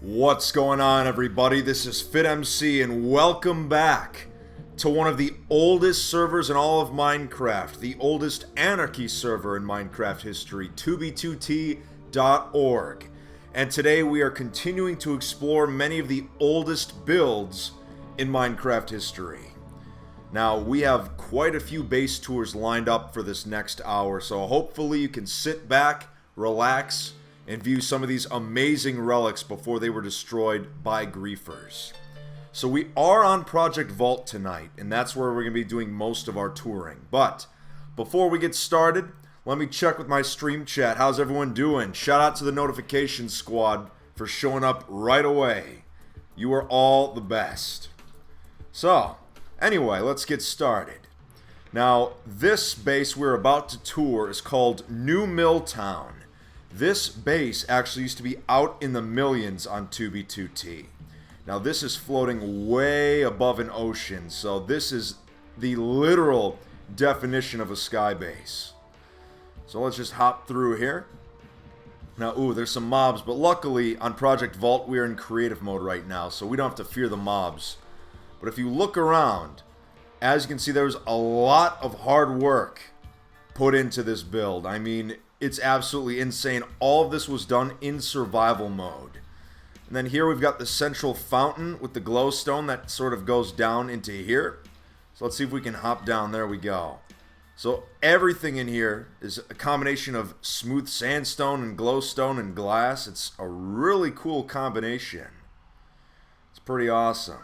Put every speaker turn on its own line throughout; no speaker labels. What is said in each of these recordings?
What's going on, everybody? This is FitMC, and welcome back to one of the oldest servers in all of Minecraft, the oldest anarchy server in Minecraft history, 2b2t.org. And today we are continuing to explore many of the oldest builds in Minecraft history. Now, we have quite a few base tours lined up for this next hour, so hopefully you can sit back, relax, and view some of these amazing relics before they were destroyed by griefers. So we are on Project Vault tonight, and that's where we're going to be doing most of our touring. But before we get started, let me check with my stream chat. How's everyone doing? Shout out to the notification squad for showing up right away. You are all the best. So, anyway, let's get started. Now, this base we're about to tour is called New Miltown. This base actually used to be out in the millions on 2b2t. Now this is floating way above an ocean, so this is the literal definition of a sky base. So let's just hop through here. Now, there's some mobs, but luckily on Project Vault we are in creative mode right now, so we don't have to fear the mobs. But if you look around, as you can see, there's a lot of hard work put into this build. I mean, it's absolutely insane. All of this was done in survival mode. And then here we've got the central fountain with the glowstone that sort of goes down into here. So let's see if we can hop down. There we go. So everything in here is a combination of smooth sandstone and glowstone and glass. It's a really cool combination. It's pretty awesome.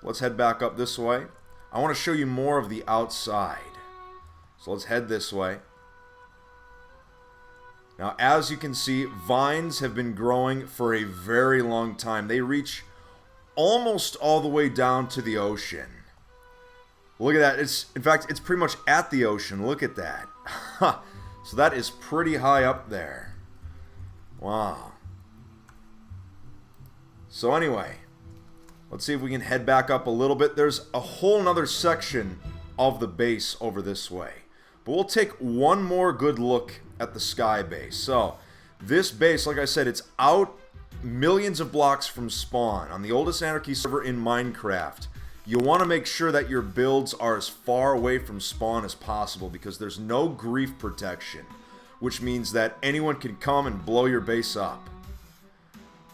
Let's head back up this way. I want to show you more of the outside. So let's head this way. Now, as you can see, vines have been growing for a very long time. They reach almost all the way down to the ocean. Look at that. In fact, it's pretty much at the ocean. Look at that. So that is pretty high up there. Wow. So anyway, let's see if we can head back up a little bit. There's a whole nother section of the base over this way. But we'll take one more good look at the sky base. So, this base, like I said, it's out millions of blocks from spawn on the oldest anarchy server in Minecraft. You want to make sure that your builds are as far away from spawn as possible because there's no grief protection, which means that anyone can come and blow your base up.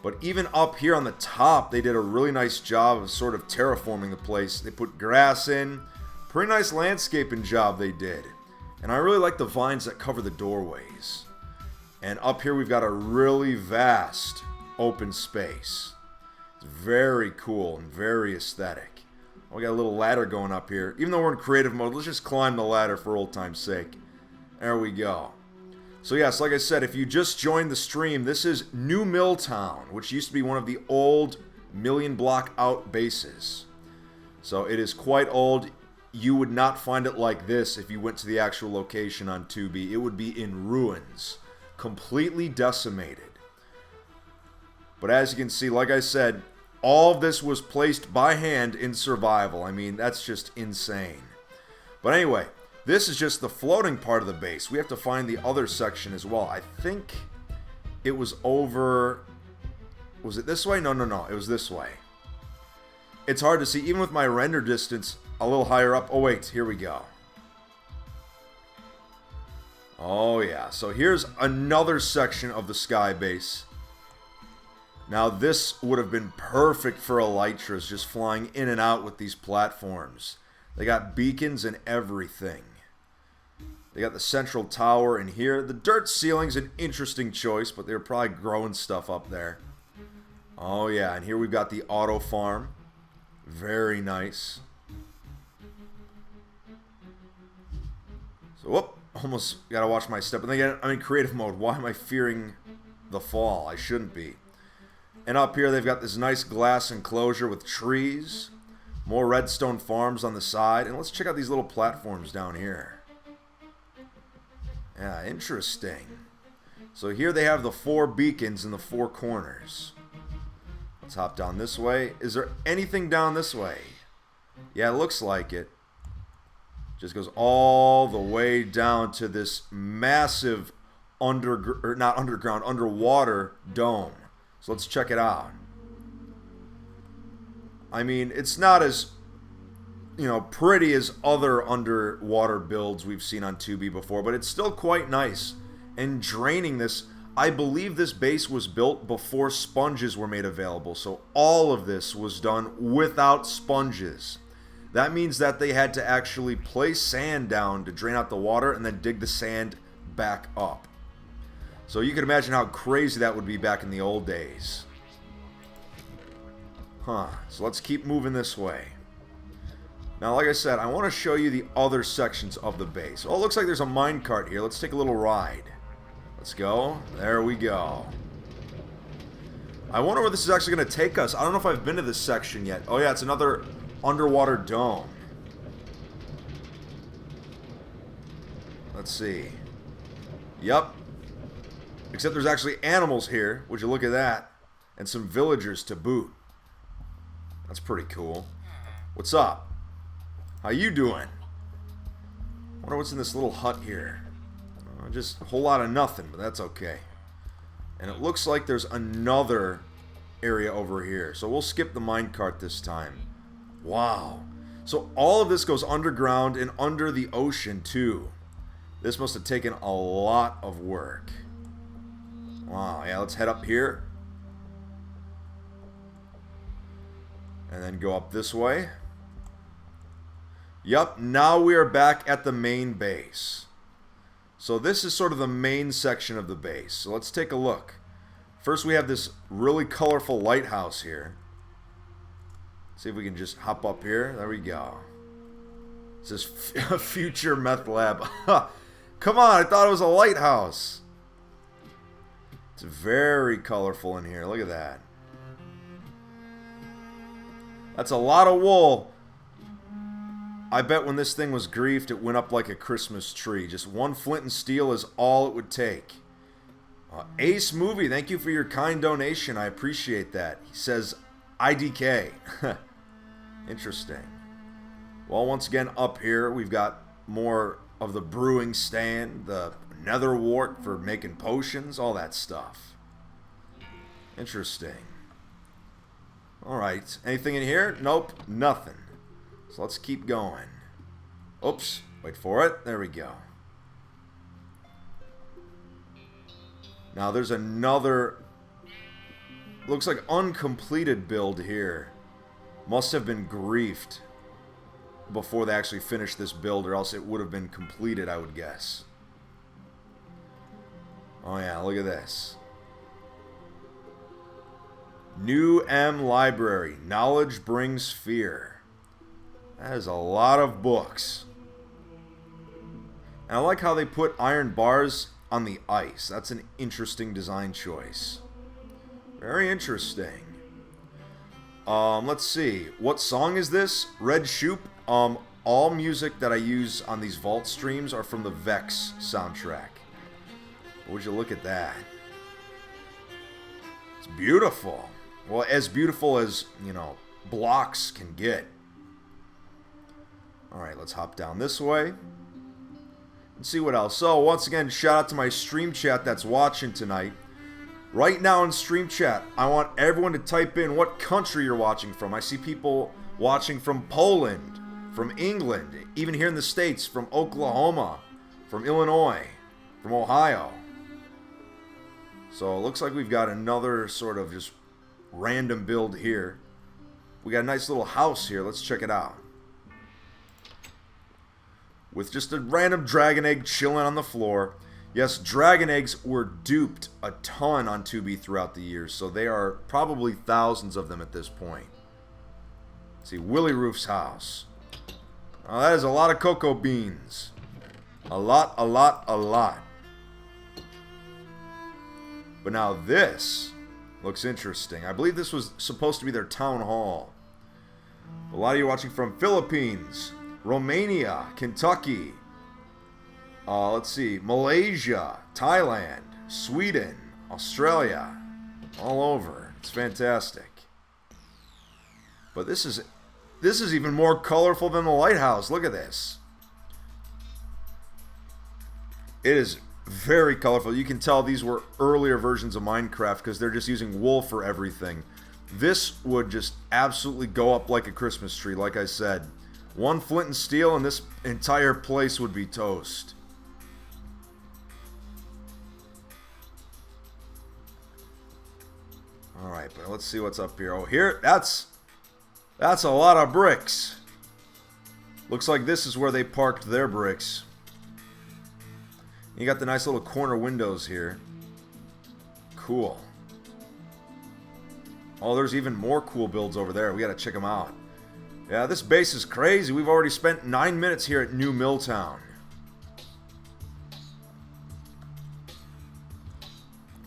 But even up here on the top, they did a really nice job of sort of terraforming the place. They put grass in. Pretty nice landscaping job they did. And I really like the vines that cover the doorways. And up here we've got a really vast open space. It's very cool and very aesthetic. We got a little ladder going up here. Even though we're in creative mode, let's just climb the ladder for old time's sake. There we go. So yes, like I said, if you just joined the stream, this is New Miltown, which used to be one of the old million block out bases. So it is quite old. You would not find it like this if you went to the actual location on 2B. It would be in ruins, completely decimated. But as you can see, like I said, all of this was placed by hand in survival. I mean, that's just insane. But anyway, this is just the floating part of the base. We have to find the other section as well. I think it was over... Was it this way? No. It was this way. It's hard to see, even with my render distance a little higher up. Oh wait, here we go. Oh yeah, so here's another section of the sky base. Now this would have been perfect for elytras, just flying in and out with these platforms. They got beacons and everything. They got the central tower in here. The dirt ceiling's an interesting choice, but they're probably growing stuff up there. Oh yeah, and here we've got the auto farm. Very nice. So, whoop, almost gotta watch my step. And again, I'm in creative mode. Why am I fearing the fall? I shouldn't be. And up here, they've got this nice glass enclosure with trees. More redstone farms on the side. And let's check out these little platforms down here. Yeah, interesting. So here they have the 4 beacons in the 4 corners. Let's hop down this way. Is there anything down this way? Yeah, it looks like it. Just goes all the way down to this massive underwater dome. So let's check it out. I mean, it's not as, pretty as other underwater builds we've seen on 2B before, but it's still quite nice. And draining this, I believe this base was built before sponges were made available, so all of this was done without sponges. That means that they had to actually place sand down to drain out the water and then dig the sand back up. So you can imagine how crazy that would be back in the old days. So let's keep moving this way. Now, like I said, I want to show you the other sections of the base. Oh, it looks like there's a minecart here. Let's take a little ride. Let's go. There we go. I wonder where this is actually going to take us. I don't know if I've been to this section yet. Oh yeah, it's another underwater dome. Let's see. Yep. Except there's actually animals here. Would you look at that? And some villagers to boot. That's pretty cool. What's up? How you doing? Wonder what's in this little hut here. Just a whole lot of nothing, but that's okay. And it looks like there's another area over here. So we'll skip the minecart this time. Wow. So all of this goes underground and under the ocean too. This must have taken a lot of work. Wow, yeah, let's head up here. And then go up this way. Yup, now we are back at the main base. So this is sort of the main section of the base. So let's take a look. First we have this really colorful lighthouse here. See if we can just hop up here. There we go. It says future meth lab. Come on, I thought it was a lighthouse. It's very colorful in here. Look at that. That's a lot of wool. I bet when this thing was griefed, it went up like a Christmas tree. Just one flint and steel is all it would take. Ace Movie, thank you for your kind donation. I appreciate that. He says, IDK. Interesting. Well, once again, up here, we've got more of the brewing stand, the nether wart for making potions, all that stuff. Interesting. Alright, anything in here? Nope, nothing. So let's keep going. Oops, wait for it. There we go. Now there's another, looks like uncompleted build here. Must have been griefed before they actually finished this build, or else it would have been completed, I would guess. Oh yeah, look at this. New M Library. Knowledge brings fear. That is a lot of books. And I like how they put iron bars on the ice. That's an interesting design choice. Very interesting. Let's see. What song is this? Red Shoop. All music that I use on these vault streams are from the Vex soundtrack. Would you look at that? It's beautiful. Well, as beautiful as, blocks can get. Alright, let's hop down this way. And see what else. So, once again, shout out to my stream chat that's watching tonight. Right now in stream chat, I want everyone to type in what country you're watching from. I see people watching from Poland, from England, even here in the States, from Oklahoma, from Illinois, from Ohio. So it looks like we've got another sort of just random build here. We got a nice little house here. Let's check it out. With just a random dragon egg chilling on the floor. Yes, dragon eggs were duped a ton on 2B throughout the years, so they are probably thousands of them at this point. Let's see, Willie Roof's house. Oh, that is a lot of cocoa beans. A lot, a lot, a lot. But now this looks interesting. I believe this was supposed to be their town hall. A lot of you watching from Philippines, Romania, Kentucky, let's see, Malaysia, Thailand, Sweden, Australia, all over. It's fantastic. But this is even more colorful than the lighthouse. Look at this. It is very colorful. You can tell these were earlier versions of Minecraft because they're just using wool for everything. This would just absolutely go up like a Christmas tree, like I said. One flint and steel and this entire place would be toast. Alright, but let's see what's up here. Oh, here, that's a lot of bricks. Looks like this is where they parked their bricks. You got the nice little corner windows here. Cool. Oh, there's even more cool builds over there. We gotta check them out. Yeah, this base is crazy. We've already spent 9 minutes here at New Miltown.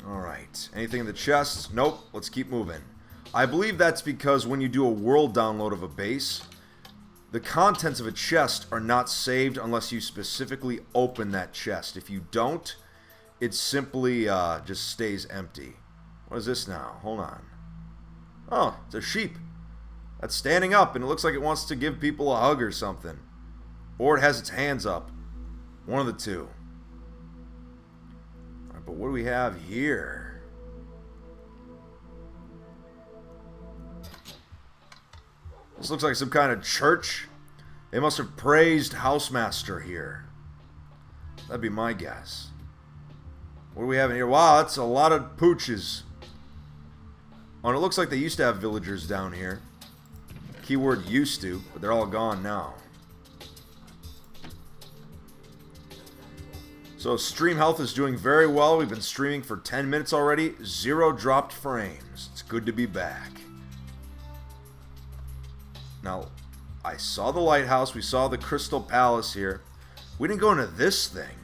Alright. Anything in the chests? Nope. Let's keep moving. I believe that's because when you do a world download of a base, the contents of a chest are not saved unless you specifically open that chest. If you don't, it simply just stays empty. What is this now? Hold on. Oh, it's a sheep. That's standing up, and it looks like it wants to give people a hug or something. Or it has its hands up. One of the two. Alright, but what do we have here? This looks like some kind of church. They must have praised Housemaster here. That'd be my guess. What do we have in here? Wow, that's a lot of pooches. Oh, and it looks like they used to have villagers down here. Keyword used to, but they're all gone now. So stream health is doing very well. We've been streaming for 10 minutes already. 0 dropped frames. It's good to be back. Now, I saw the lighthouse. We saw the Crystal Palace here. We didn't go into this thing.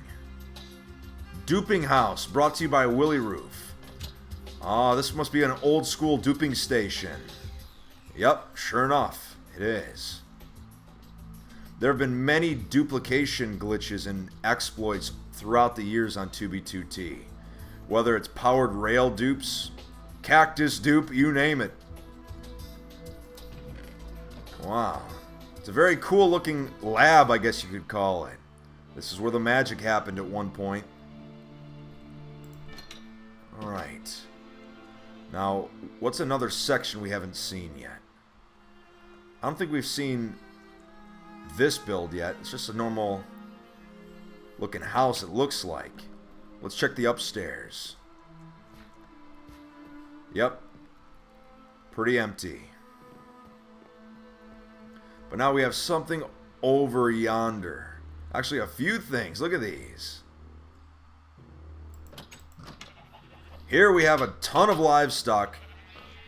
Duping House, brought to you by Willy Roof. Ah, this must be an old school duping station. Yep, sure enough, it is. There have been many duplication glitches and exploits throughout the years on 2B2T. Whether it's powered rail dupes, cactus dupe, you name it. Wow. It's a very cool looking lab, I guess you could call it. This is where the magic happened at one point. Alright. Now, what's another section we haven't seen yet? I don't think we've seen this build yet. It's just a normal looking house, it looks like. Let's check the upstairs. Yep. Pretty empty. But now we have something over yonder. Actually, a few things. Look at these. Here we have a ton of livestock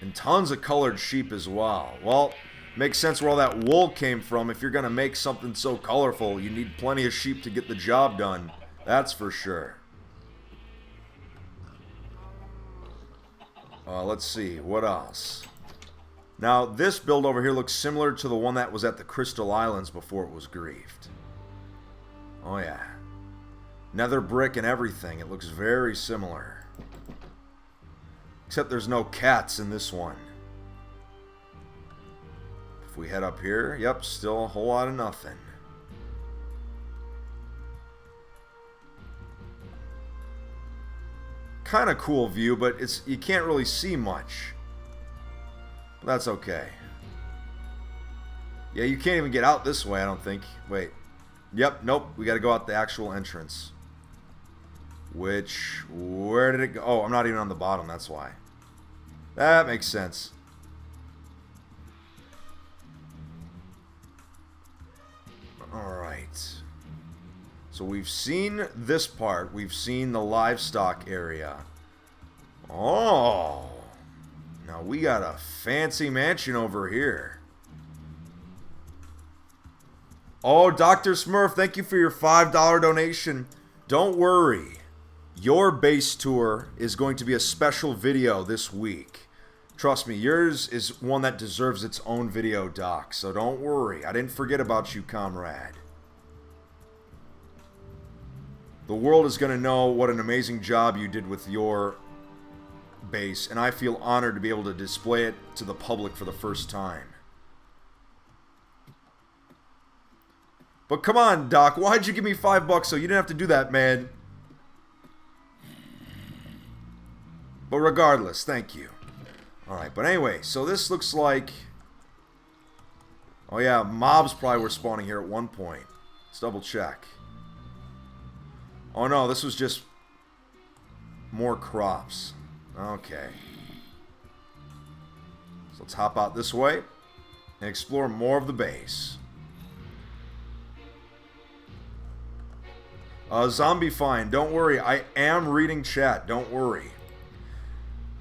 and tons of colored sheep as well. Well, makes sense where all that wool came from. If you're going to make something so colorful, you need plenty of sheep to get the job done. That's for sure. Let's see. What else? Now, this build over here looks similar to the one that was at the Crystal Islands before it was griefed. Oh, yeah. Nether brick and everything. It looks very similar. Except there's no cats in this one. If we head up here, yep, still a whole lot of nothing. Kind of cool view, but you can't really see much. But that's okay. Yeah, you can't even get out this way, I don't think. Wait. Yep, nope. We got to go out the actual entrance. Where did it go? Oh, I'm not even on the bottom, that's why. That makes sense. Alright. So we've seen this part. We've seen the livestock area. Oh. Now we got a fancy mansion over here. Oh, Dr. Smurf, thank you for your $5 donation. Don't worry. Your base tour is going to be a special video this week. Trust me, yours is one that deserves its own video, Doc. So don't worry. I didn't forget about you, comrade. The world is going to know what an amazing job you did with your base, and I feel honored to be able to display it to the public for the first time. But come on, Doc, why'd you give me $5 so you didn't have to do that, man? But regardless, thank you. Alright, but anyway, so this looks like... Oh yeah, mobs probably were spawning here at one point. Let's double check. Oh no, this was just more crops. Okay. So let's hop out this way and explore more of the base. Zombie Fine, don't worry. I am reading chat. Don't worry.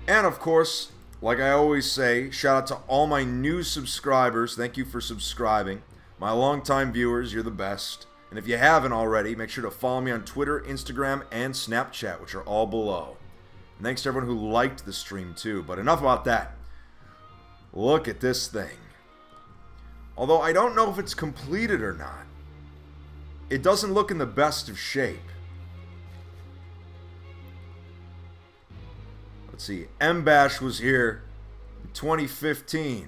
And of course, like I always say, shout out to all my new subscribers. Thank you for subscribing. My longtime viewers, you're the best. And if you haven't already, make sure to follow me on Twitter, Instagram, and Snapchat, which are all below. And thanks to everyone who liked the stream too. But enough about that. Look at this thing. Although I don't know if it's completed or not. It doesn't look in the best of shape. Let's see. M-Bash was here in 2015.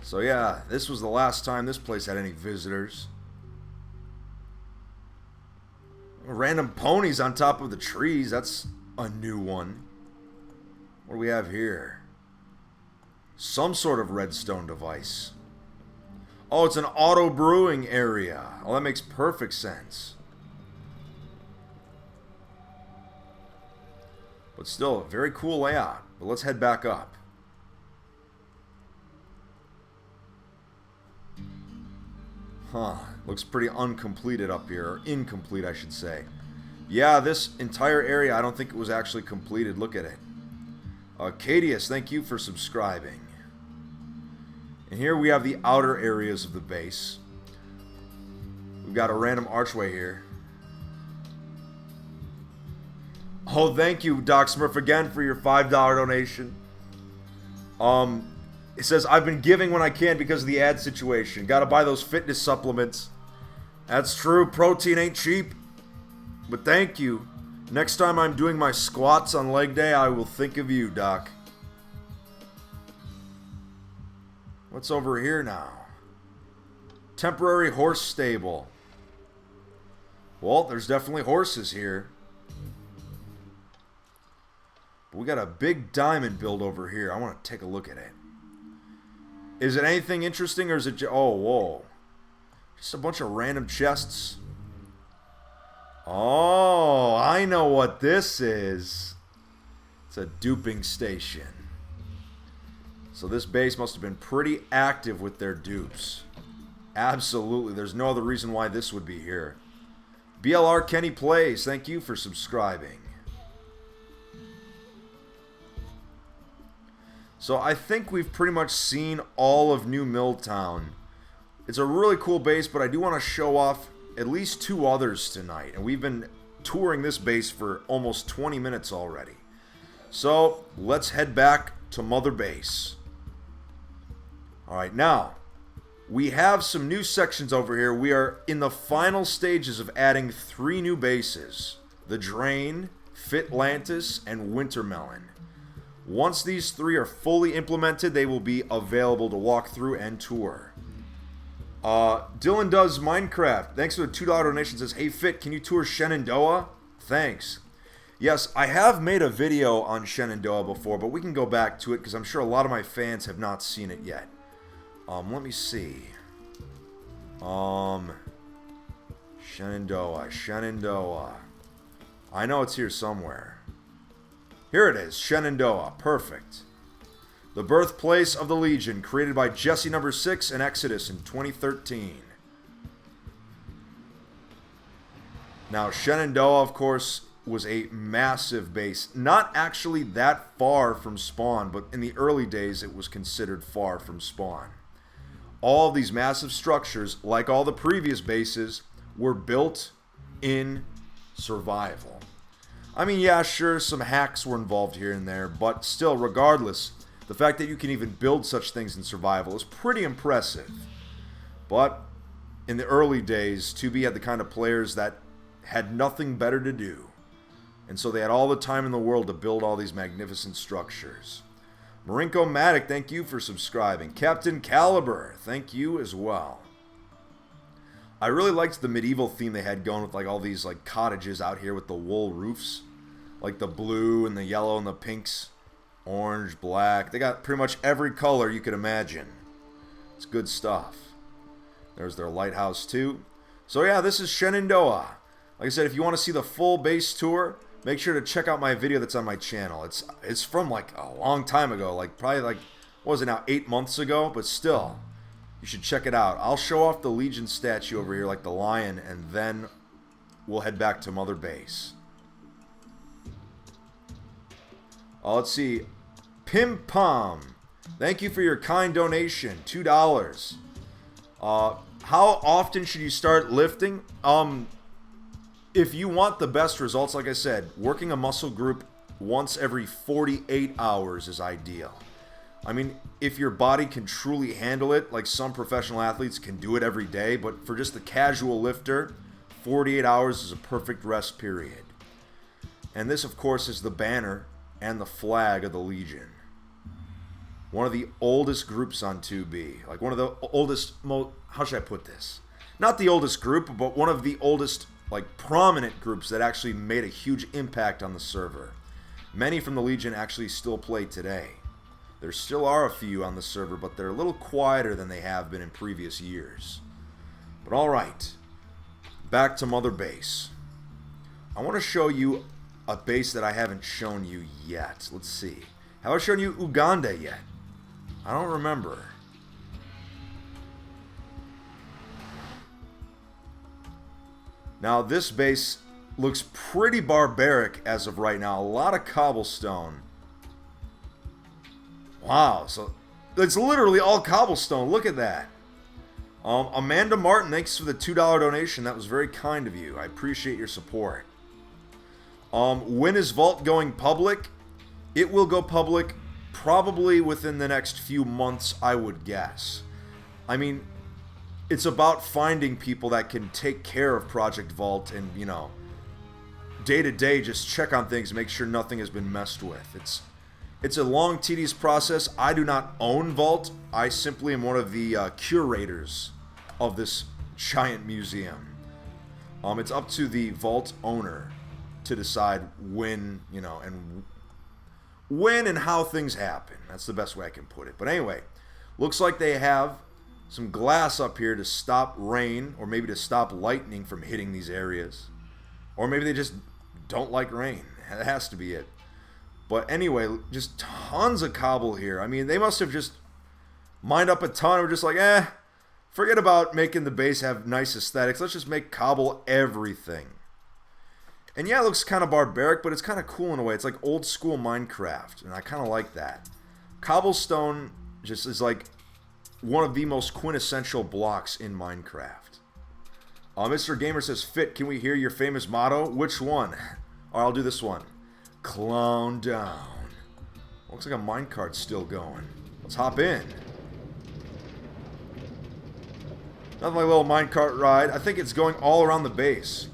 So yeah, this was the last time this place had any visitors. Random ponies on top of the trees. That's a new one. What do we have here? Some sort of redstone device. Oh, it's an auto brewing area. Oh, that makes perfect sense. But still, a very cool layout. But let's head back up. Huh. Looks pretty uncompleted up here. Or incomplete, I should say. Yeah, this entire area, I don't think it was actually completed. Look at it. Cadius, thank you for subscribing. And here we have the outer areas of the base. We've got a random archway here. Oh, thank you, Doc Smurf, again for your $5 donation. It says, I've been giving when I can because of the ad situation. Gotta buy those fitness supplements. That's true, protein ain't cheap. But thank you. Next time I'm doing my squats on leg day, I will think of you, Doc. What's over here now? Temporary horse stable. Well, there's definitely horses here. But we got a big diamond build over here. I want to take a look at it. Is it anything interesting or is it oh, whoa. Just a bunch of random chests. Oh, I know what this is. It's a duping station. So this base must have been pretty active with their dupes. Absolutely. There's no other reason why this would be here. BLR Kenny Plays, thank you for subscribing. So I think we've pretty much seen all of New Miltown. It's a really cool base, but I do want to show off at least two others tonight. And we've been touring this base for almost 20 minutes already. So let's head back to Mother Base. Alright, now, we have some new sections over here. We are in the final stages of adding 3 new bases. The Drain, Fitlantis, and Wintermelon. Once these 3 are fully implemented, they will be available to walk through and tour. Dylan Does Minecraft, thanks for the $2 donation, says, hey Fit, can you tour Shenandoa? Thanks. Yes, I have made a video on Shenandoa before, but we can go back to it because I'm sure a lot of my fans have not seen it yet. Let me see. Shenandoa. I know it's here somewhere. Here it is, Shenandoa. Perfect. The birthplace of the Legion, created by Jesse No. 6 and Exodus in 2013. Now, Shenandoa, of course, was a massive base. Not actually that far from spawn, but in the early days it was considered far from spawn. All of these massive structures, like all the previous bases, were built in survival. I mean, yeah, sure, some hacks were involved here and there, but still, regardless, the fact that you can even build such things in survival is pretty impressive. But in the early days, 2B had the kind of players that had nothing better to do. And so they had all the time in the world to build all these magnificent structures. Marinko Matic, thank you for subscribing. Captain Caliber, thank you as well. I really liked the medieval theme they had going with like all these like cottages out here with the wool roofs. Like the blue and the yellow and the pinks. Orange, black. They got pretty much every color you could imagine. It's good stuff. There's their lighthouse too. So yeah, this is Shenandoa. Like I said, if you want to see the full base tour, make sure to check out my video that's on my channel. It's from like a long time ago, like probably like, what was it now, 8 months ago? But still, you should check it out. I'll show off the Legion statue over here, like the lion, and then we'll head back to Mother Base. Let's see. Pim Pom, thank you for your kind donation, $2. How often should you start lifting? If you want the best results, like I said, working a muscle group once every 48 hours is ideal. I mean, if your body can truly handle it, like some professional athletes can do it every day, but for just the casual lifter, 48 hours is a perfect rest period. And this, of course, is the banner and the flag of the Legion. One of the oldest groups on 2B. Like one of the oldest, how should I put this? Not the oldest group, but one of the oldest, like prominent groups that actually made a huge impact on the server. Many from the Legion actually still play today. There still are a few on the server, but they're a little quieter than they have been in previous years. But alright, back to Mother Base. I want to show you a base that I haven't shown you yet. Let's see. Have I shown you Uganda yet? I don't remember. Now this base looks pretty barbaric as of right now. A lot of cobblestone. Wow, so it's literally all cobblestone. Look at that. Amanda Martin, thanks for the $2 donation. That was very kind of you. I appreciate your support. When is Vault going public? It will go public probably within the next few months, I would guess. I mean, it's about finding people that can take care of Project Vault and, you know, day to day just check on things, make sure nothing has been messed with. It's a long, tedious process. I do not own Vault. I simply am one of the curators of this giant museum. It's up to the Vault owner to decide when, you know, and when and how things happen. That's the best way I can put it. But anyway, looks like they have some glass up here to stop rain, or maybe to stop lightning from hitting these areas. Or maybe they just don't like rain. That has to be it. But anyway, just tons of cobble here. I mean, they must have just mined up a ton. We're just like, forget about making the base have nice aesthetics. Let's just make cobble everything. And yeah, it looks kind of barbaric, but it's kind of cool in a way. It's like old school Minecraft, and I kind of like that. Cobblestone just is like one of the most quintessential blocks in Minecraft. Mr. Gamer says, Fit, can we hear your famous motto? Which one? Or I'll do this one. Clown down. Looks like a minecart's still going. Let's hop in. Nothing like a little minecart ride. I think it's going all around the base.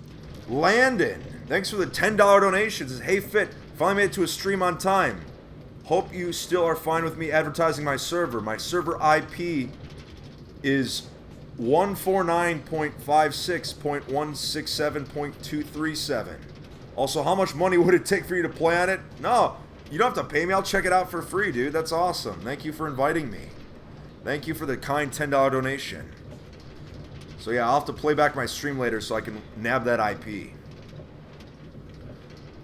Landon, thanks for the $10 donation. Says, hey Fit, finally made it to a stream on time. Hope you still are fine with me advertising my server. My server IP is 149.56.167.237. Also, how much money would it take for you to play on it? No, you don't have to pay me. I'll check it out for free, dude. That's awesome. Thank you for inviting me. Thank you for the kind $10 donation. So yeah, I'll have to play back my stream later so I can nab that IP.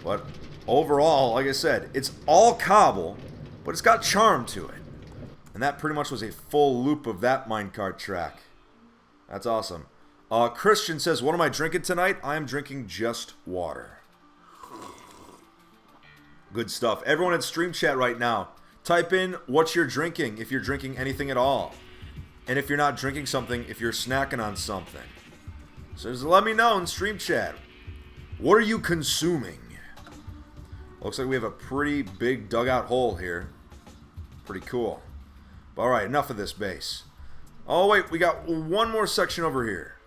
But overall, like I said, it's all cobble, but it's got charm to it. And that pretty much was a full loop of that minecart track. That's awesome. Christian says, what am I drinking tonight? I am drinking just water. Good stuff. Everyone in stream chat right now, type in what you're drinking, if you're drinking anything at all. And if you're not drinking something, if you're snacking on something. So just let me know in stream chat. What are you consuming? Looks like we have a pretty big dugout hole here. Pretty cool. But alright, enough of this base. Oh wait, we got one more section over here.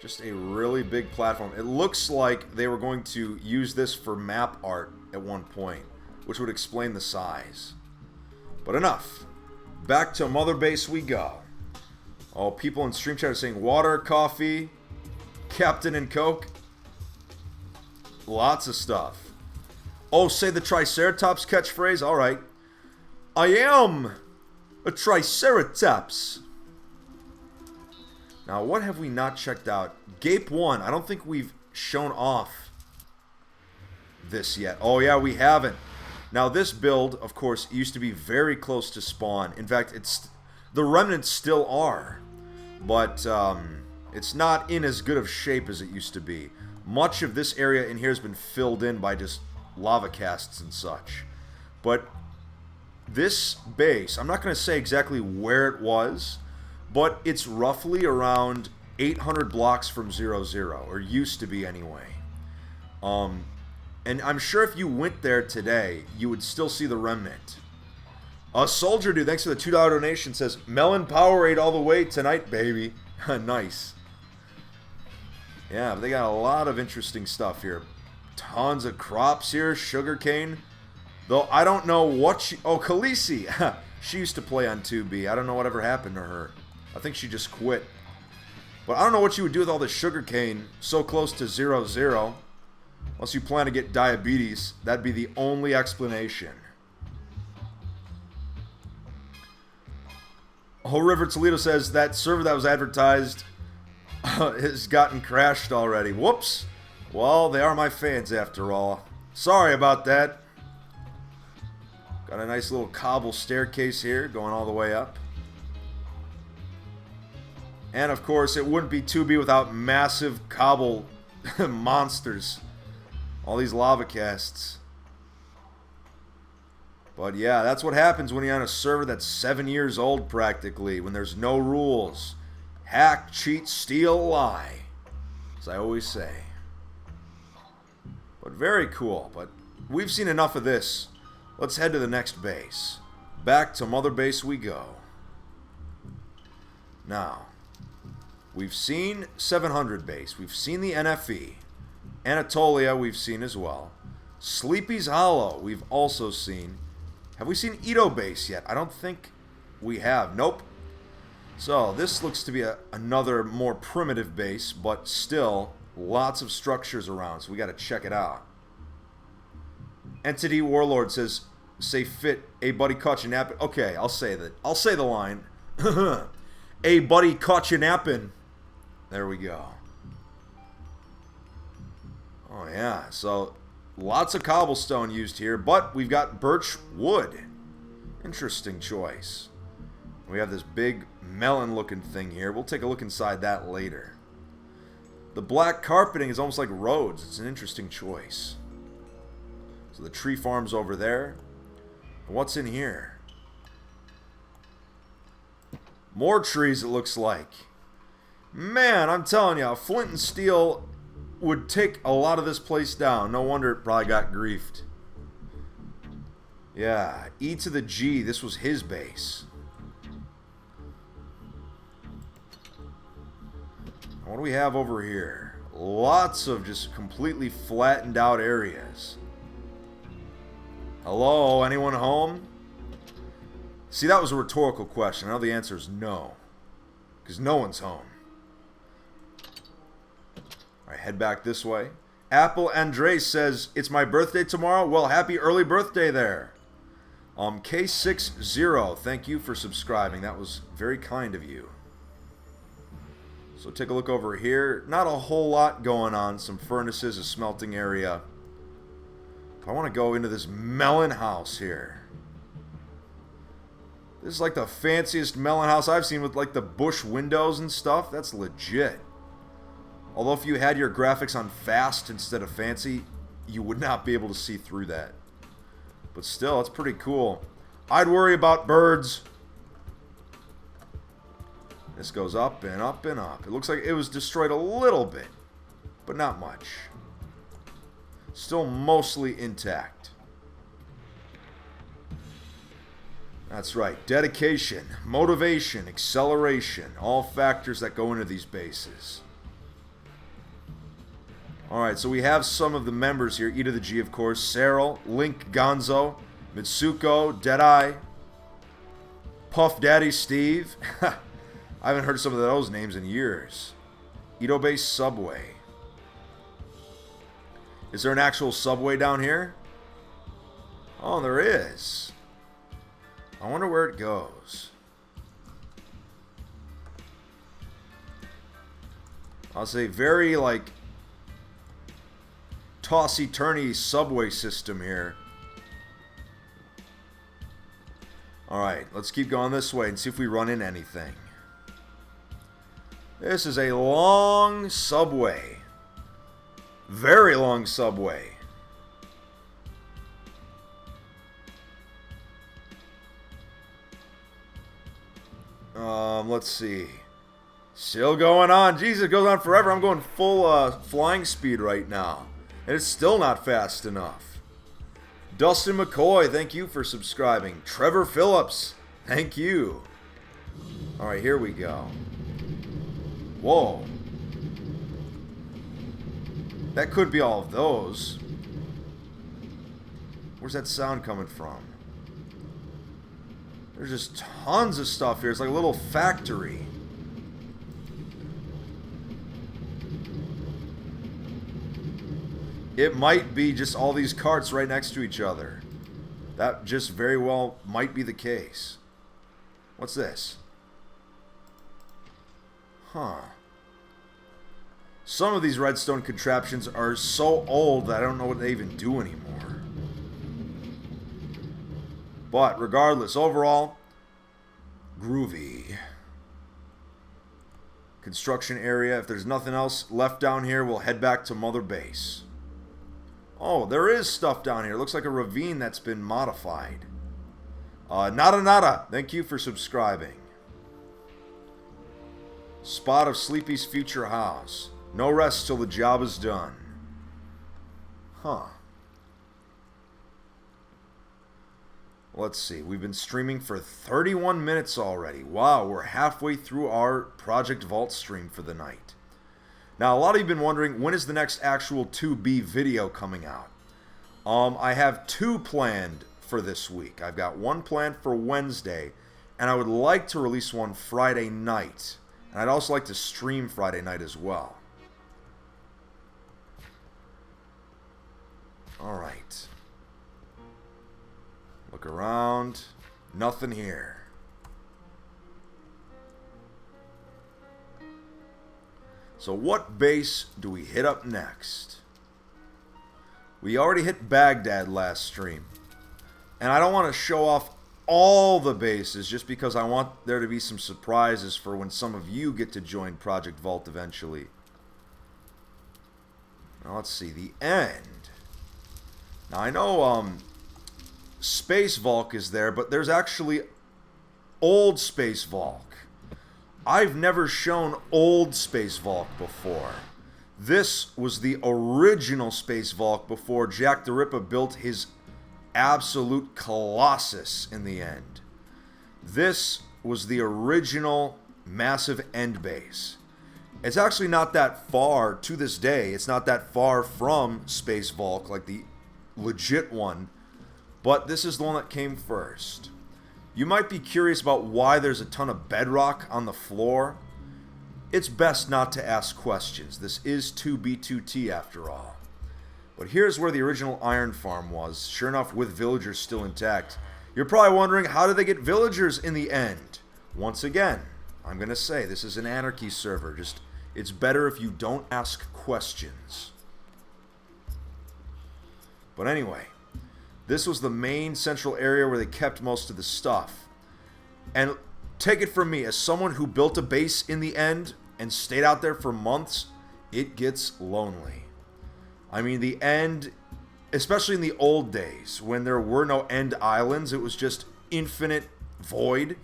Just a really big platform. It looks like they were going to use this for map art at one point, which would explain the size. But enough. Back to Mother Base we go. Oh, people in stream chat are saying water, coffee, Captain and Coke. Lots of stuff. Oh, say the Triceratops catchphrase? Alright. I am a Triceratops. Now, what have we not checked out? Gape 1. I don't think we've shown off this yet. Oh, yeah, we haven't. Now, this build, of course, used to be very close to spawn. In fact, the remnants still are. But it's not in as good of shape as it used to be. Much of this area in here has been filled in by just lava casts and such. But this base, I'm not going to say exactly where it was, but it's roughly around 800 blocks from 0-0, or used to be anyway. And I'm sure if you went there today, you would still see the remnant. Soldier Dude, thanks for the $2 donation, says, Melon Powerade all the way tonight, baby. Nice. Yeah, but they got a lot of interesting stuff here. Tons of crops here, sugarcane. Though I don't know what she... Oh, Khaleesi. She used to play on 2B. I don't know whatever happened to her. I think she just quit. But I don't know what you would do with all this sugarcane so close to 0-0. Unless you plan to get diabetes. That'd be the only explanation. Whole River Toledo says that server that was advertised has gotten crashed already. Whoops. Well, they are my fans after all. Sorry about that. Got a nice little cobble staircase here going all the way up. And of course, it wouldn't be 2B without massive cobble monsters. All these lava casts. But yeah, that's what happens when you're on a server that's 7 years old practically, when there's no rules. Hack, cheat, steal, lie. As I always say. But very cool. But we've seen enough of this. Let's head to the next base. Back to Mother Base we go. Now, we've seen 700 base. We've seen the NFE. Anatolia we've seen as well. Sleepy's Hollow we've also seen. Have we seen Eido base yet? I don't think we have. Nope. So this looks to be another more primitive base, but still lots of structures around, so we got to check it out. Entity Warlord says, say fit, a buddy caught you napping. Okay, I'll say that. I'll say the line. A buddy caught you napping. There we go. Oh yeah, so lots of cobblestone used here, but we've got birch wood. Interesting choice. We have this big melon looking thing here. We'll take a look inside that later. The black carpeting is almost like roads. It's an interesting choice. So the tree farm's over there. What's in here? More trees, it looks like. Man, I'm telling you, flint and steel would take a lot of this place down. No wonder it probably got griefed. Yeah, E to the G. This was his base. What do we have over here? Lots of just completely flattened out areas. Hello, anyone home? See, that was a rhetorical question. I know the answer is no. Because no one's home. Alright, head back this way. Apple Andres says, it's my birthday tomorrow. Well, happy early birthday there. K60, thank you for subscribing. That was very kind of you. So take a look over here. Not a whole lot going on. Some furnaces, a smelting area. I want to go into this melon house here. This is like the fanciest melon house I've seen with like the bush windows and stuff. That's legit. Although if you had your graphics on fast instead of fancy, you would not be able to see through that. But still, it's pretty cool. I'd worry about birds. This goes up and up and up. It looks like it was destroyed a little bit, but not much. Still mostly intact. That's right. Dedication, motivation, acceleration. All factors that go into these bases. Alright, so we have some of the members here. E to the G, of course. Cyril, Link Gonzo, Mitsuko, Deadeye, Puff Daddy Steve. I haven't heard some of those names in years. Eido Base Subway. Is there an actual subway down here? Oh, there is. I wonder where it goes. I'll say very, like, tossy-turny subway system here. Alright, let's keep going this way and see if we run into anything. This is a long subway. Very long subway. Let's see. Still going on. Jesus, it goes on forever. I'm going full flying speed right now. And it's still not fast enough. Dustin McCoy, thank you for subscribing. Trevor Phillips, thank you. Alright, here we go. Whoa. That could be all of those. Where's that sound coming from? There's just tons of stuff here. It's like a little factory. It might be just all these carts right next to each other. That just very well might be the case. What's this? Huh. Some of these redstone contraptions are so old that I don't know what they even do anymore. But regardless, overall, groovy. Construction area. If there's nothing else left down here, we'll head back to Mother Base. Oh, there is stuff down here. It looks like a ravine that's been modified. Nada. Thank you for subscribing. Spot of Sleepy's future house. No rest till the job is done. Huh. Let's see. We've been streaming for 31 minutes already. Wow, we're halfway through our Project Vault stream for the night. Now, a lot of you have been wondering, when is the next actual 2B video coming out? I have 2 planned for this week. I've got 1 planned for Wednesday, and I would like to release one Friday night. And I'd also like to stream Friday night as well. Alright. Look around. Nothing here. So what base do we hit up next? We already hit Baghdad last stream. And I don't want to show off all the bases just because I want there to be some surprises for when some of you get to join Project Vault eventually. Now let's see. The end. Now I know Space Valk is there, but there's actually Old Space Valk. I've never shown Old Space Valk before. This was the original Space Valk before Jack the Ripper built his absolute colossus in the end. This was the original massive end base. It's actually not that far to this day. It's not that far from Space Valk, like the legit one. But this is the one that came first. You might be curious about why there's a ton of bedrock on the floor. It's best not to ask questions. This is 2B2T after all. But here's where the original iron farm was. Sure enough, with villagers still intact. You're probably wondering, how did they get villagers in the end? Once again, I'm going to say this is an anarchy server. Just, it's better if you don't ask questions. But anyway, this was the main central area where they kept most of the stuff. And take it from me, as someone who built a base in the end and stayed out there for months, it gets lonely. I mean, the end, especially in the old days, when there were no end islands, it was just infinite void.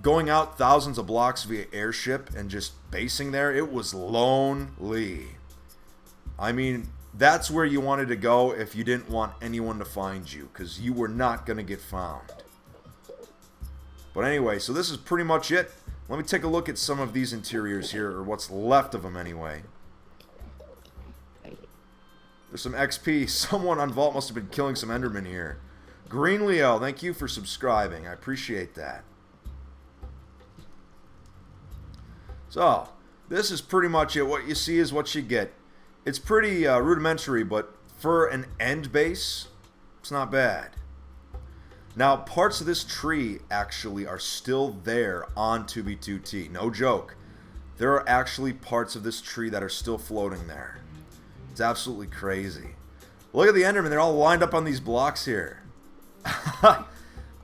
Going out thousands of blocks via airship and just basing there, it was lonely. I mean, that's where you wanted to go if you didn't want anyone to find you, because you were not going to get found. But anyway, so this is pretty much it. Let me take a look at some of these interiors here, or what's left of them anyway. There's some XP. Someone on Vault must have been killing some Endermen here. Green Leo, thank you for subscribing. I appreciate that. So, this is pretty much it. What you see is what you get. It's pretty rudimentary, but for an end base, It's not bad. Now, parts of this tree actually are still there on 2B2T. No joke. There are actually parts of this tree that are still floating there. It's absolutely crazy. Look at the Endermen. They're all lined up on these blocks here.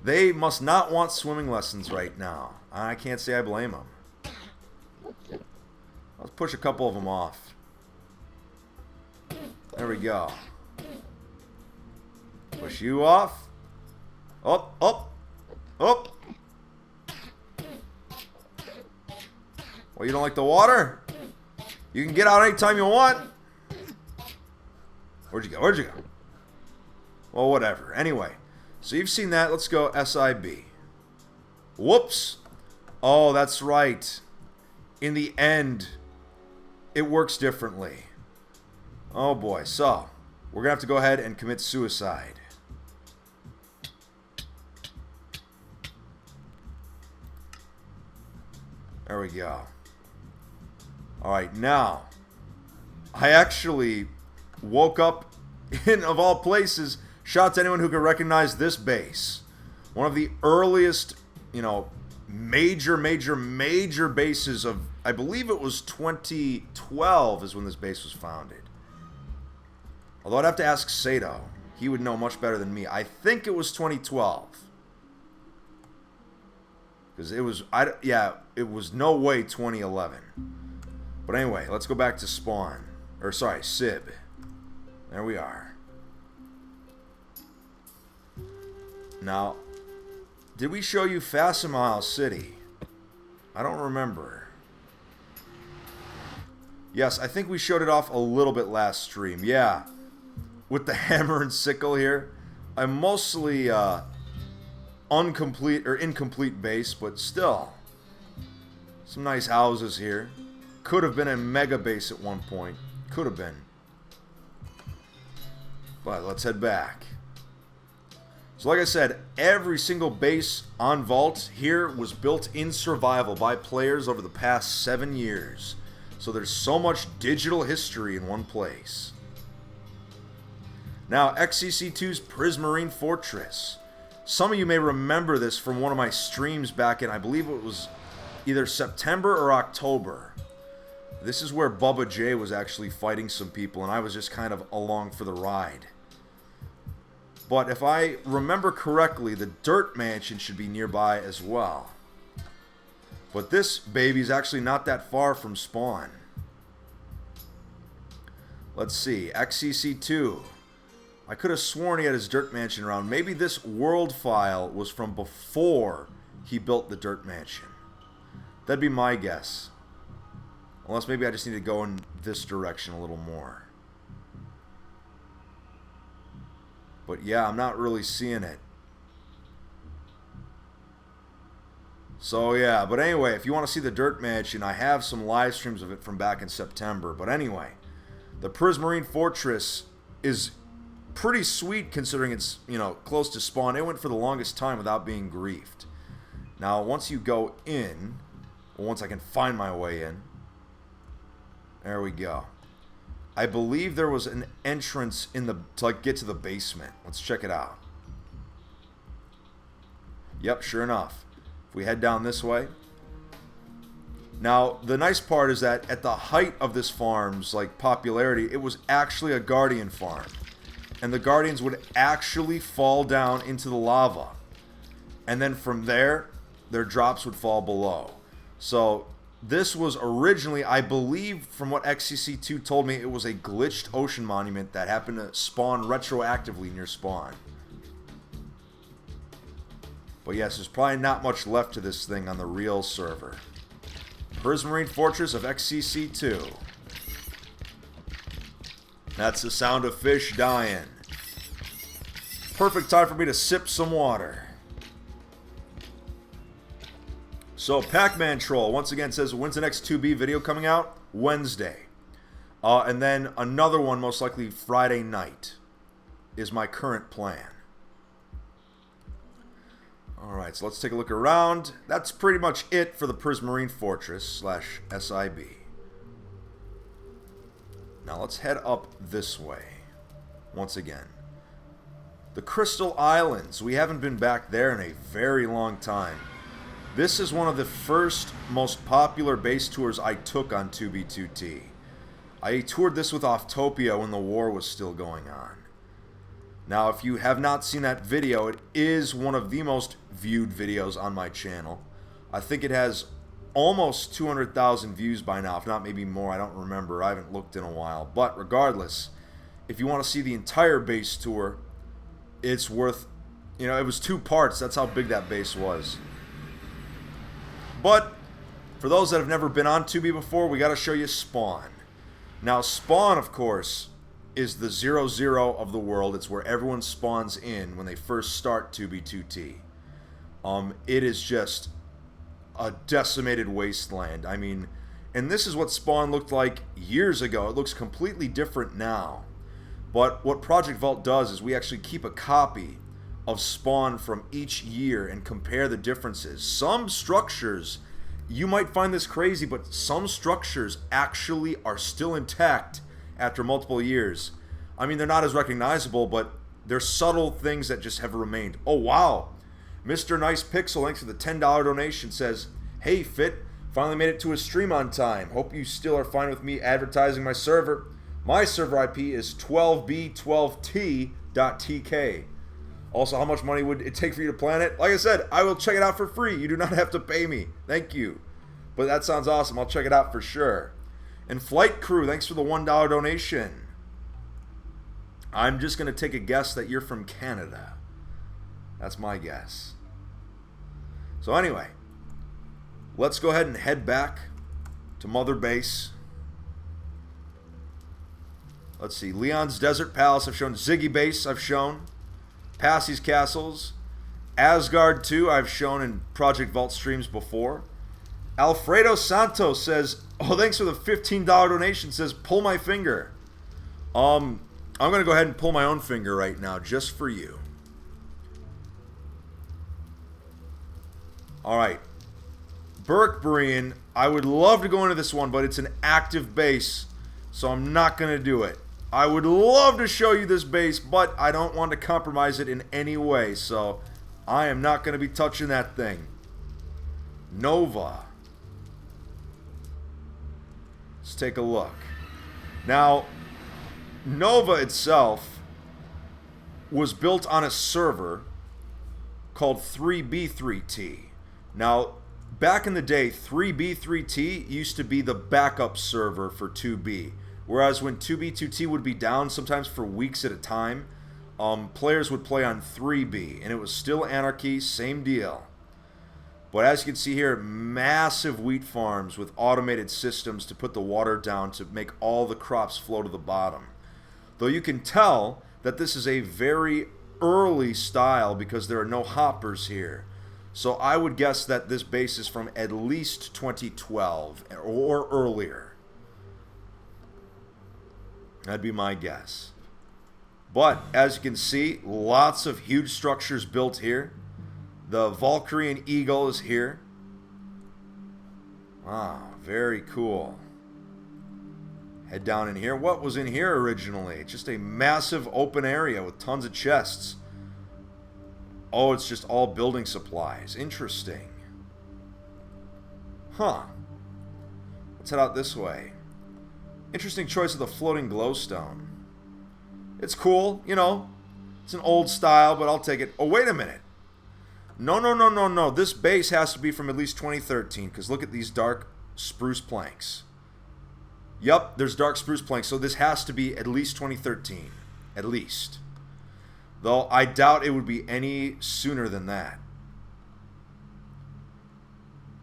They must not want swimming lessons right now. I can't say I blame them. Let's push a couple of them off. There we go. Push you off. Up, up, up. Well, you don't like the water? You can get out anytime you want. Where'd you go? Where'd you go? Well, whatever. Anyway, so you've seen that. Let's go SIB. Whoops. Oh, that's right. In the end, it works differently. Oh boy. So, we're going to have to go ahead and commit suicide. There we go. Alright, now, I actually woke up in, of all places, shout out to anyone who can recognize this base. One of the earliest, you know, major bases of, I believe it was 2012 is when this base was founded. Although I'd have to ask Sato. He would know much better than me. I think it was 2012. Because it was, yeah, it was no way 2011. But anyway, let's go back to spawn. Or sorry, Sib. There we are. Now, did we show you Fasimile City? I don't remember. Yes, I think we showed it off a little bit last stream. Yeah. With the hammer and sickle here. I'm mostly incomplete base, but still. Some nice houses here. Could have been a mega base at one point. Could have been. But let's head back. So like I said, every single base on Vault here was built in survival by players over the past 7 years. So there's so much digital history in one place. Now, XCC2's Prismarine Fortress. Some of you may remember this from one of my streams back in, I believe it was either September or October. This is where Bubba J was actually fighting some people, and I was just kind of along for the ride. But if I remember correctly, the Dirt Mansion should be nearby as well. But this baby is actually not that far from spawn. Let's see, XCC2. I could have sworn he had his Dirt Mansion around. Maybe this world file was from before he built the Dirt Mansion. That'd be my guess. Unless maybe I just need to go in this direction a little more. But yeah, I'm not really seeing it. So yeah, but anyway, if you want to see the Dirt Mansion, I have some live streams of it from back in September. But anyway, the Prismarine Fortress is pretty sweet considering it's, you know, close to spawn. It went for the longest time without being griefed. Now, once you go in, or once I can find my way in, there we go. I believe there was an entrance in the to like get to the basement. Let's check it out. Yep, sure enough. If we head down this way. Now, the nice part is that at the height of this farm's like popularity, it was actually a guardian farm. And the guardians would actually fall down into the lava. And then from there, their drops would fall below. So this was originally, I believe, from what XCC2 told me, it was a glitched ocean monument that happened to spawn retroactively near spawn. But yes, there's probably not much left to this thing on the real server. Prismarine Fortress of XCC2. That's the sound of fish dying. Perfect time for me to sip some water. So, Pac-Man Troll, once again, says, when's the next 2B video coming out? Wednesday. And then another one, most likely Friday night, is my current plan. Alright, so let's take a look around. That's pretty much it for the Prismarine Fortress / SIB. Now let's head up this way. Once again. The Crystal Islands. We haven't been back there in a very long time. This is one of the first most popular base tours I took on 2B2T. I toured this with Offtopia when the war was still going on. Now, if you have not seen that video, it is one of the most viewed videos on my channel. I think it has almost 200,000 views by now, if not maybe more. I don't remember. I haven't looked in a while. But regardless, if you want to see the entire base tour, it's worth, you know, it was 2 parts. That's how big that base was. But for those that have never been on 2B before, we got to show you Spawn. Now, Spawn, of course, is the 0-0 of the world. It's where everyone spawns in when they first start 2B2T. It is just a decimated wasteland. I mean, and this is what Spawn looked like years ago. It looks completely different now. But what Project Vault does is we actually keep a copy of Spawn from each year and compare the differences. Some structures, you might find this crazy, but some structures actually are still intact after multiple years. I mean, they're not as recognizable, but they're subtle things that just have remained. Oh, wow. Mr. Nice Pixel, thanks for the $10 donation, says, "Hey, Fit, finally made it to a stream on time. Hope you still are fine with me advertising my server. My server IP is 12b12t.tk. Also, how much money would it take for you to plan it? Like I said, I will check it out for free. You do not have to pay me. Thank you. But that sounds awesome. I'll check it out for sure. And Flight Crew, thanks for the $1 donation. I'm just going to take a guess that you're from Canada. That's my guess. So anyway, let's go ahead and head back to Mother Base. Let's see. Leon's Desert Palace, I've shown. Ziggy Base, I've shown. Passie's Castles. Asgard 2, I've shown in Project Vault streams before. Alfredo Santos says, oh, thanks for the $15 donation, says, pull my finger. I'm going to go ahead and pull my own finger right now, just for you. Alright. Berkbrian, I would love to go into this one, but it's an active base, so I'm not going to do it. I would love to show you this base, but I don't want to compromise it in any way, so I am not going to be touching that thing. Nova. Let's take a look. Now, Nova itself was built on a server called 3B3T. Now, back in the day, 3B3T used to be the backup server for 2B. Whereas when 2B2T would be down, sometimes for weeks at a time, players would play on 3B, and it was still Anarchy, same deal. But as you can see here, massive wheat farms with automated systems to put the water down to make all the crops flow to the bottom. Though you can tell that this is a very early style because there are no hoppers here. So I would guess that this base is from at least 2012 or earlier. That'd be my guess. But, as you can see, lots of huge structures built here. The Valkyrian Eagle is here. Wow, very cool. Head down in here. What was in here originally? Just a massive open area with tons of chests. Oh, it's just all building supplies. Interesting. Huh. Let's head out this way. Interesting choice of the floating glowstone. It's cool, you know. It's an old style, but I'll take it. Oh, wait a minute. No. This base has to be from at least 2013, because look at these dark spruce planks. Yup, there's dark spruce planks, so this has to be at least 2013. At least. Though I doubt it would be any sooner than that.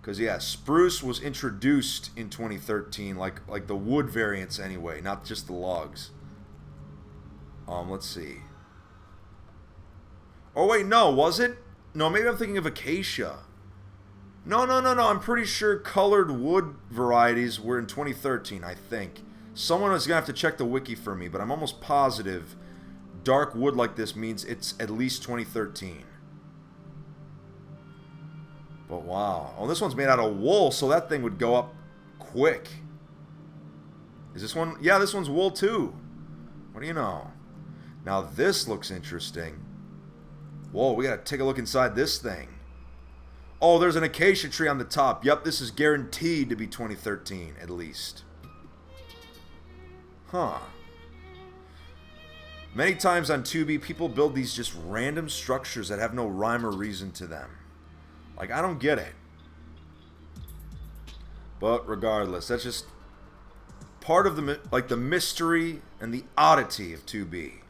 Because, yeah, spruce was introduced in 2013, like the wood variants anyway, not just the logs. Let's see. Oh, wait, no, was it? No, maybe I'm thinking of acacia. No, I'm pretty sure colored wood varieties were in 2013, I think. Someone is going to have to check the wiki for me, but I'm almost positive dark wood like this means it's at least 2013. But wow. Oh, this one's made out of wool, so that thing would go up quick. Is this one? Yeah, this one's wool too. What do you know? Now this looks interesting. Whoa, we gotta take a look inside this thing. Oh, there's an acacia tree on the top. Yep, this is guaranteed to be 2013, at least. Huh. Many times on 2B, people build these just random structures that have no rhyme or reason to them. Like, I don't get it. But regardless, that's just part of the mystery and the oddity of 2B.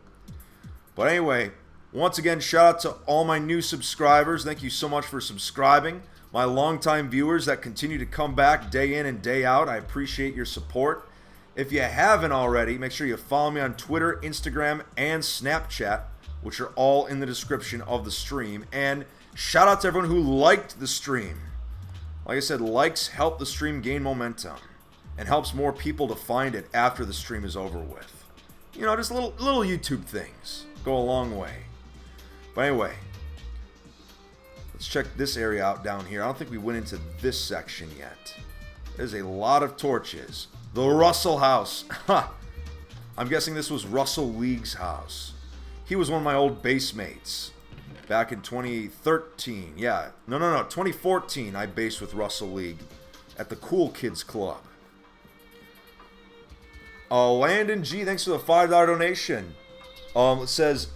But anyway, once again, shout out to all my new subscribers. Thank you so much for subscribing. My longtime viewers that continue to come back day in and day out, I appreciate your support. If you haven't already, make sure you follow me on Twitter, Instagram, and Snapchat, which are all in the description of the stream. And shout out to everyone who liked the stream. Like I said, likes help the stream gain momentum and helps more people to find it after the stream is over with. You know, just little YouTube things go a long way. But anyway, let's check this area out down here. I don't think we went into this section yet. There's a lot of torches. The Russell house. I'm guessing this was Russell League's house. He was one of my old base mates back in 2013. Yeah, no, 2014 I based with Russell League at the Cool Kids Club. Landon G, thanks for the $5 donation. It says,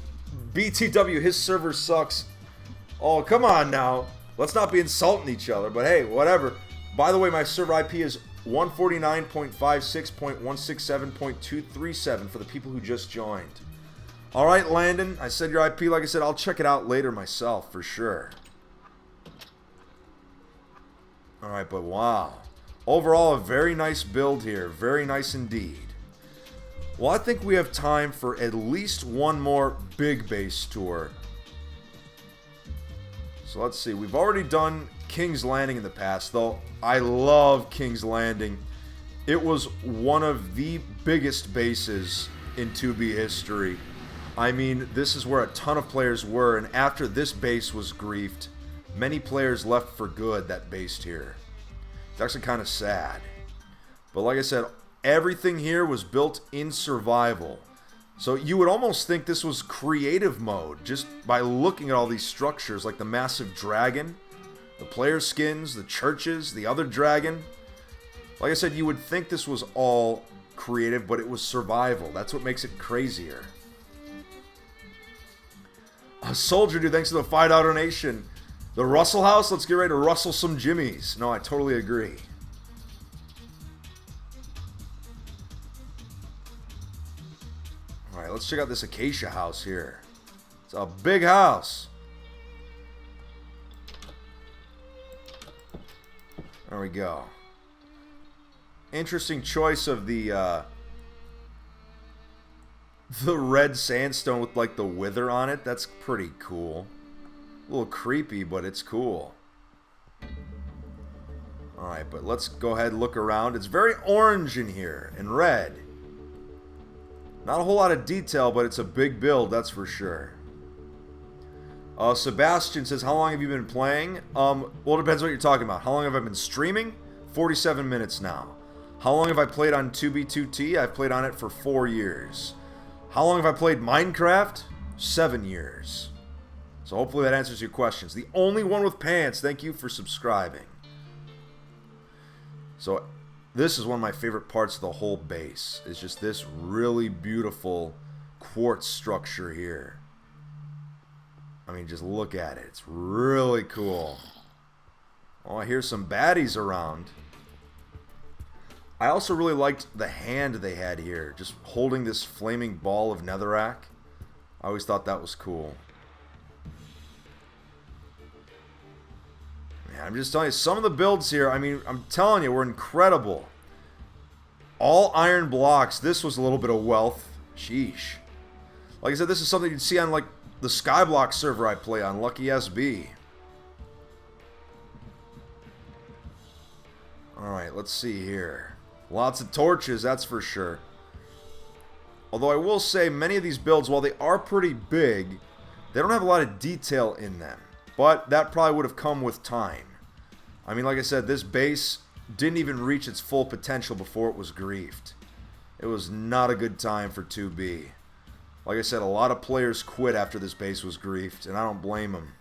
BTW, his server sucks. Oh, come on now. Let's not be insulting each other, but hey, whatever. By the way, my server IP is 149.56.167.237 for the people who just joined. Alright, Landon, I said your IP. Like I said, I'll check it out later myself, for sure. Alright, but wow. Overall, a very nice build here. Very nice indeed. Well, I think we have time for at least one more big base tour. So let's see. We've already done King's Landing in the past, though I love King's Landing. It was one of the biggest bases in 2B history. I mean, this is where a ton of players were, and after this base was griefed, many players left for good that based here. It's actually kind of sad. But like I said, everything here was built in survival. So you would almost think this was creative mode just by looking at all these structures, like the massive dragon, the player skins, the churches, the other dragon. Like I said, you would think this was all creative, but it was survival. That's what makes it crazier. Soldier Dude, thanks for the $5 donation. The Russell house, let's get ready to rustle some jimmies. No, I totally agree. Alright, let's check out this acacia house here. It's a big house. There we go. Interesting choice of the red sandstone with like the wither on it. That's pretty cool. A little creepy, but it's cool. Alright, but let's go ahead and look around. It's very orange in here and red. Not a whole lot of detail, but it's a big build, that's for sure. Sebastian says, how long have you been playing? Well, it depends what you're talking about. How long have I been streaming? 47 minutes now. How long have I played on 2B2T? I've played on it for 4 years. How long have I played Minecraft? 7 years. So hopefully that answers your questions. The only one with pants, thank you for subscribing. So this is one of my favorite parts of the whole base. It's just this really beautiful quartz structure here. I mean, just look at it. It's really cool. Oh, I hear some baddies around. I also really liked the hand they had here, just holding this flaming ball of netherrack. I always thought that was cool. Man, I'm just telling you, some of the builds here, I mean, I'm telling you, were incredible. All iron blocks. This was a little bit of wealth. Sheesh. Like I said, this is something you'd see on like the Skyblock server I play on, Lucky SB. Alright, let's see here. Lots of torches, that's for sure. Although I will say, many of these builds, while they are pretty big, they don't have a lot of detail in them. But that probably would have come with time. I mean, like I said, this base didn't even reach its full potential before it was griefed. It was not a good time for 2B. Like I said, a lot of players quit after this base was griefed, and I don't blame them.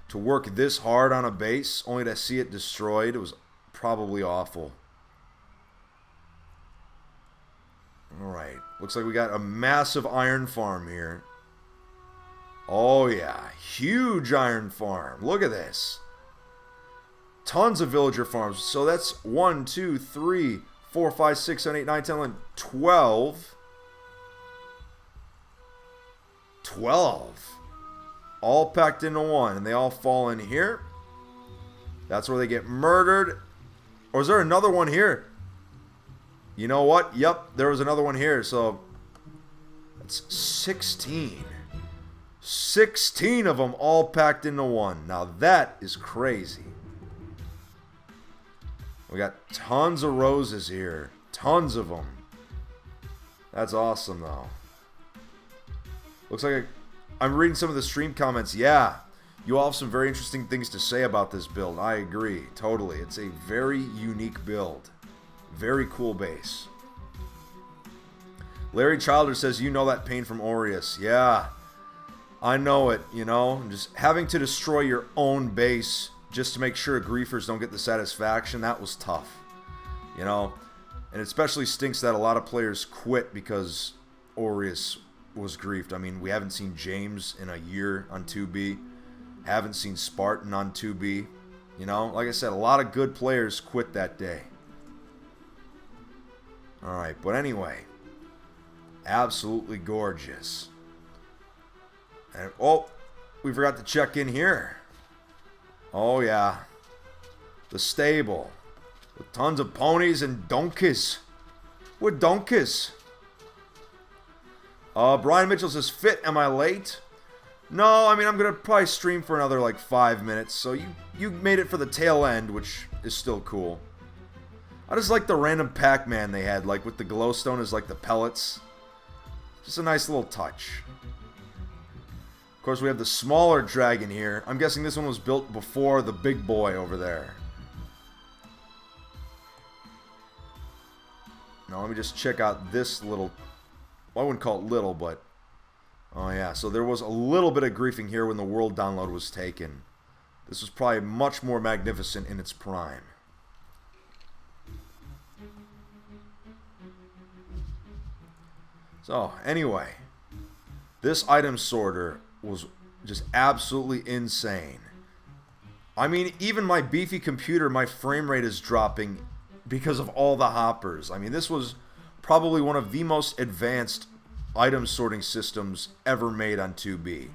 To work this hard on a base, only to see it destroyed, it was probably awful. Alright, looks like we got a massive iron farm here. Oh yeah, huge iron farm. Look at this. Tons of villager farms. So that's 1, 2, 3, 4, 5, 6, 7, 8, 9, 10, 11, 12. 12. All packed into one, and they all fall in here. That's where they get murdered. Or is there another one here? You know what? Yep, there was another one here. So that's 16. 16 of them all packed into one. Now that is crazy. We got tons of roses here. Tons of them. That's awesome, though. Looks like I'm reading some of the stream comments. Yeah, you all have some very interesting things to say about this build. I agree, totally. It's a very unique build. Very cool base. Larry Childer says, you know that pain from Aureus. Yeah, I know it, you know. Just having to destroy your own base just to make sure griefers don't get the satisfaction, that was tough. You know, and it especially stinks that a lot of players quit because Aureus was griefed. I mean, we haven't seen James in a year on 2B. Haven't seen Spartan on 2B. You know, like I said, a lot of good players quit that day. Alright, but anyway. Absolutely gorgeous. And, oh, we forgot to check in here. Oh, yeah. The stable. With tons of ponies and donkeys. With donkeys. Brian Mitchell says, Fit, am I late? No, I mean, I'm going to probably stream for another, like, 5 minutes. So you made it for the tail end, which is still cool. I just like the random Pac-Man they had, like, with the glowstone as, like, the pellets. Just a nice little touch. Of course, we have the smaller dragon here. I'm guessing this one was built before the big boy over there. Now, let me just check out this little... Well, I wouldn't call it little, but... Oh, yeah. So there was a little bit of griefing here when the world download was taken. This was probably much more magnificent in its prime. So, anyway. This item sorter was just absolutely insane. I mean, even my beefy computer, my frame rate is dropping because of all the hoppers. I mean, this was probably one of the most advanced item sorting systems ever made on 2B.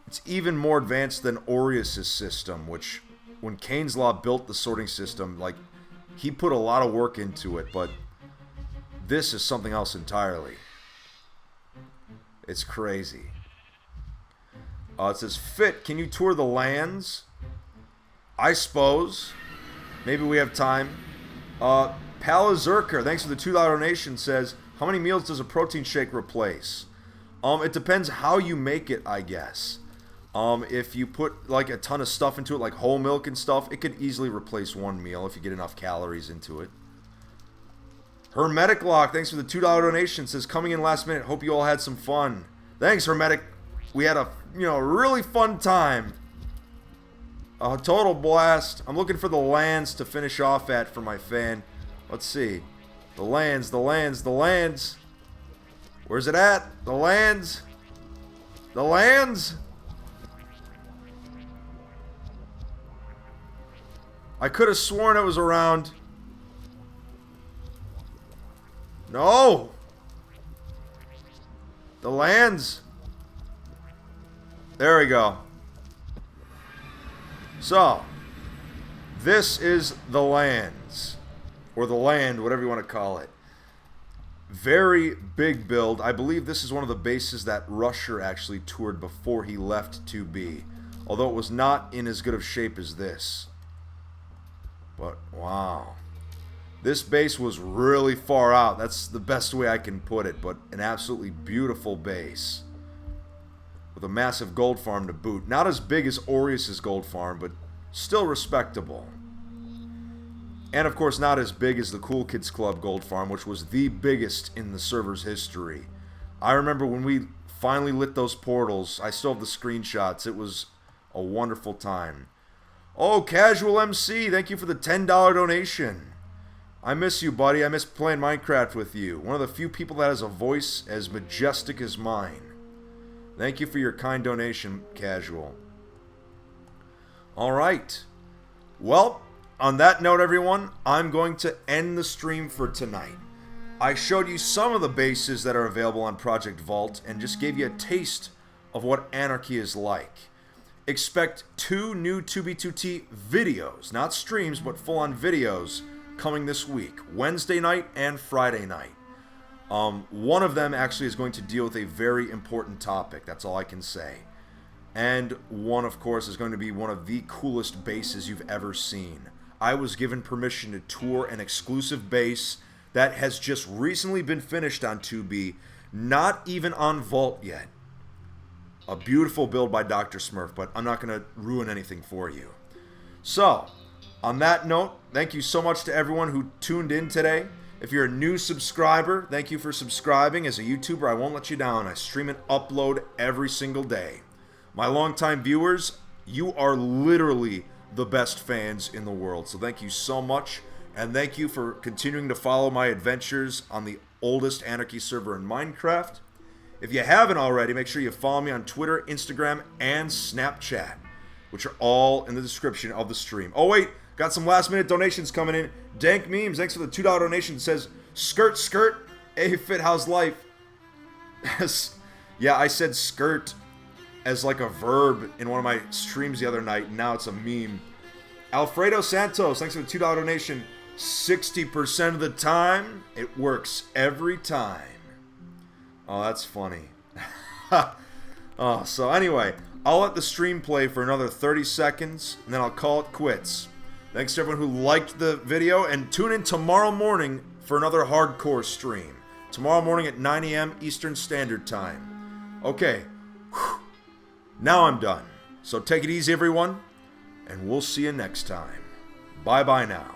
It's even more advanced than Aureus' system, which, when Kane's Law built the sorting system, like, he put a lot of work into it, but this is something else entirely. It's crazy. It says, Fit, can you tour the lands? I suppose. Maybe we have time. Palazurker, thanks for the $2 donation, says, how many meals does a protein shake replace? It depends how you make it, I guess. If you put like a ton of stuff into it, like whole milk and stuff, it could easily replace one meal if you get enough calories into it. Hermetic Lock, thanks for the $2 donation, says, coming in last minute, hope you all had some fun. Thanks, Hermetic. We had a, really fun time. A total blast. I'm looking for the lands to finish off at for my fan. Let's see. The lands, the lands, the lands. Where's it at? The lands. The lands. I could have sworn it was around. No. The lands. There we go. So, this is the lands. Or the land, whatever you want to call it. Very big build. I believe this is one of the bases that Rusher actually toured before he left 2B. Although it was not in as good of shape as this. But, wow. This base was really far out. That's the best way I can put it. But an absolutely beautiful base. With a massive gold farm to boot. Not as big as Aureus' gold farm, but still respectable. And of course not as big as the Cool Kids Club gold farm, which was the biggest in the server's history. I remember when we finally lit those portals. I still have the screenshots. It was a wonderful time. Oh, Casual MC, thank you for the $10 donation. I miss you, buddy. I miss playing Minecraft with you. One of the few people that has a voice as majestic as mine. Thank you for your kind donation, Casual. Alright. Well, on that note, everyone, I'm going to end the stream for tonight. I showed you some of the bases that are available on Project Vault and just gave you a taste of what Anarchy is like. Expect 2 new 2B2T videos, not streams, but full-on videos, coming this week, Wednesday night and Friday night. One of them actually is going to deal with a very important topic, that's all I can say. And one, of course, is going to be one of the coolest bases you've ever seen. I was given permission to tour an exclusive base that has just recently been finished on 2B, not even on Vault yet. A beautiful build by Dr. Smurf, but I'm not going to ruin anything for you. So, on that note, thank you so much to everyone who tuned in today. If you're a new subscriber, thank you for subscribing. As a YouTuber, I won't let you down. I stream and upload every single day. My longtime viewers, you are literally the best fans in the world. So thank you so much. And thank you for continuing to follow my adventures on the oldest Anarchy server in Minecraft. If you haven't already, make sure you follow me on Twitter, Instagram, and Snapchat, which are all in the description of the stream. Oh wait, got some last minute donations coming in. Dank Memes, thanks for the $2 donation. It says, skirt, skirt. Hey, Fit, how's life? Yeah, I said skirt as like a verb in one of my streams the other night, and now it's a meme. Alfredo Santos, thanks for the $2 donation. 60% of the time, it works every time. Oh, that's funny. So anyway, I'll let the stream play for another 30 seconds, and then I'll call it quits. Thanks to everyone who liked the video, and tune in tomorrow morning for another hardcore stream. Tomorrow morning at 9 a.m. Eastern Standard Time. Okay, now I'm done. So take it easy, everyone, and we'll see you next time. Bye-bye now.